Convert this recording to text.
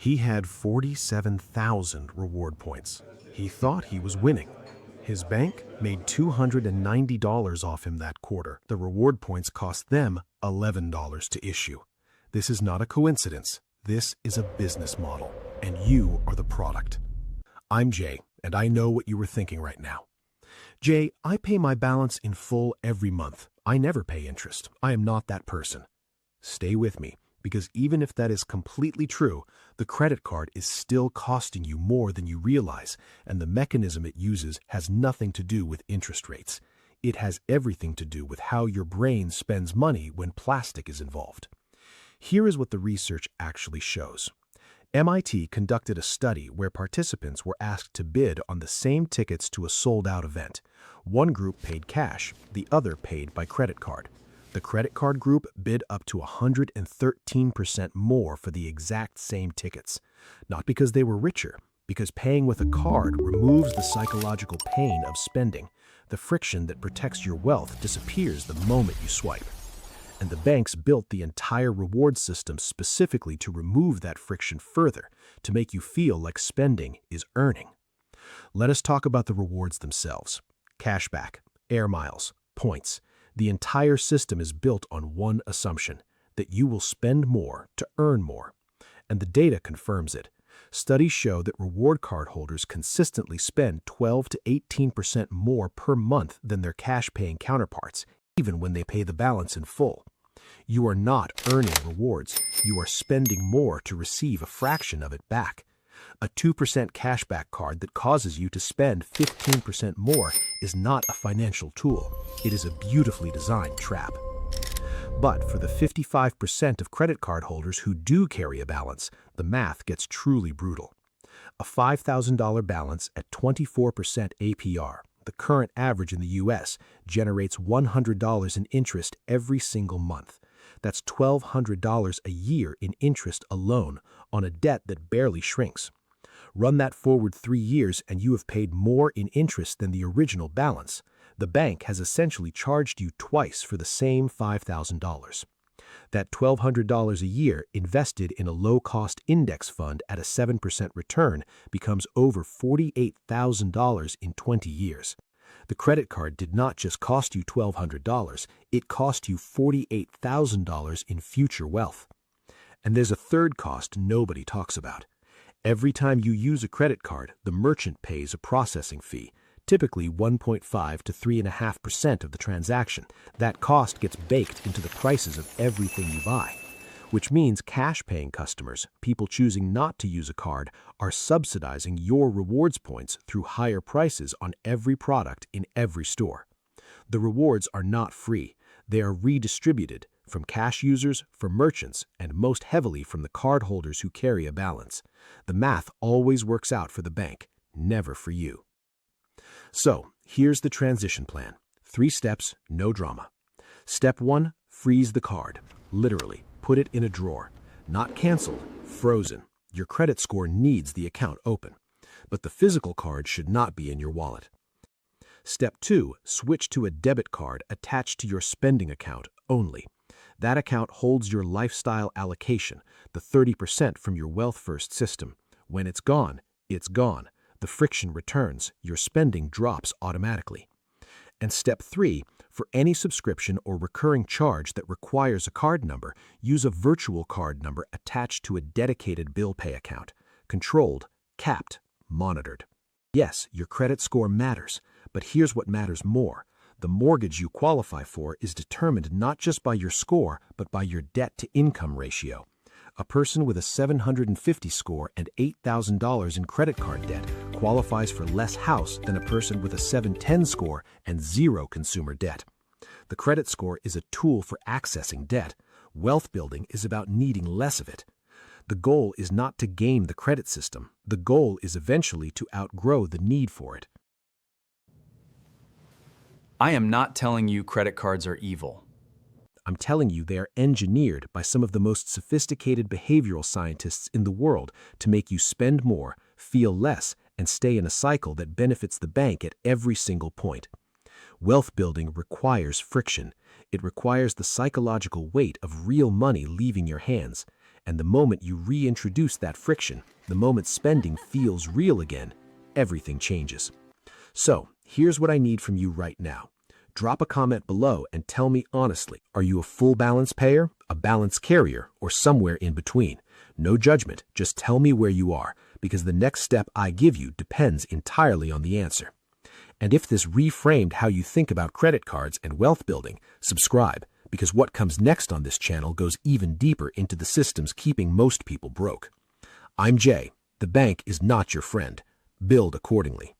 He had 47,000 reward points. He thought he was winning. His bank made $290 off him that quarter. The reward points cost them $11 to issue. This is not a coincidence. This is a business model, and you are the product. I'm Jay, and I know what you were thinking right now. Jay, I pay my balance in full every month. I never pay interest. I am not that person. Stay with me, because even if that is completely true, the credit card is still costing you more than you realize, and the mechanism it uses has nothing to do with interest rates. It has everything to do with how your brain spends money when plastic is involved. Here is what the research actually shows. MIT conducted a study where participants were asked to bid on the same tickets to a sold-out event. One group paid cash, the other paid by credit card. The credit card group bid up to 113% more for the exact same tickets. Not because they were richer, because paying with a card removes the psychological pain of spending. The friction that protects your wealth disappears the moment you swipe. And the banks built the entire reward system specifically to remove that friction further, to make you feel like spending is earning. Let us talk about the rewards themselves. Cashback, air miles, points. The entire system is built on one assumption, that you will spend more to earn more. And the data confirms it. Studies show that reward card holders consistently spend 12 to 18% more per month than their cash-paying counterparts, even when they pay the balance in full. You are not earning rewards. You are spending more to receive a fraction of it back. A 2% cashback card that causes you to spend 15% more is not a financial tool. It is a beautifully designed trap. But for the 55% of credit card holders who do carry a balance, the math gets truly brutal. A $5,000 balance at 24% APR, the current average in the U.S., generates $100 in interest every single month. That's $1,200 a year in interest alone on a debt that barely shrinks. Run that forward 3 years and you have paid more in interest than the original balance. The bank has essentially charged you twice for the same $5,000. That $1,200 a year invested in a low-cost index fund at a 7% return becomes over $48,000 in 20 years. The credit card did not just cost you $1,200, it cost you $48,000 in future wealth. And there's a third cost nobody talks about. Every time you use a credit card, the merchant pays a processing fee, typically 1.5 to 3.5% of the transaction. That cost gets baked into the prices of everything you buy, which means cash-paying customers, people choosing not to use a card, are subsidizing your rewards points through higher prices on every product in every store. The rewards are not free. They are redistributed from cash users, from merchants, and most heavily from the cardholders who carry a balance. The math always works out for the bank, never for you. So, here's the transition plan. 3 steps, no drama. Step 1, freeze the card. Literally, put it in a drawer. Not canceled, frozen. Your credit score needs the account open. But the physical card should not be in your wallet. Step 2, switch to a debit card attached to your spending account only. That account holds your lifestyle allocation, the 30% from your Wealth First system. When it's gone, it's gone. The friction returns, your spending drops automatically. And step 3, for any subscription or recurring charge that requires a card number, use a virtual card number attached to a dedicated bill pay account. Controlled, capped, monitored. Yes, your credit score matters, but here's what matters more. The mortgage you qualify for is determined not just by your score, but by your debt-to-income ratio. A person with a 750 score and $8,000 in credit card debt qualifies for less house than a person with a 710 score and 0 consumer debt. The credit score is a tool for accessing debt. Wealth building is about needing less of it. The goal is not to game the credit system. The goal is eventually to outgrow the need for it. I am not telling you credit cards are evil. I'm telling you they are engineered by some of the most sophisticated behavioral scientists in the world to make you spend more, feel less, and stay in a cycle that benefits the bank at every single point. Wealth building requires friction. It requires the psychological weight of real money leaving your hands. And the moment you reintroduce that friction, the moment spending feels real again, everything changes. So, here's what I need from you right now. Drop a comment below and tell me honestly, are you a full balance payer, a balance carrier, or somewhere in between? No judgment, just tell me where you are, because the next step I give you depends entirely on the answer. And if this reframed how you think about credit cards and wealth building, subscribe, because what comes next on this channel goes even deeper into the systems keeping most people broke. I'm Jay. The bank is not your friend. Build accordingly.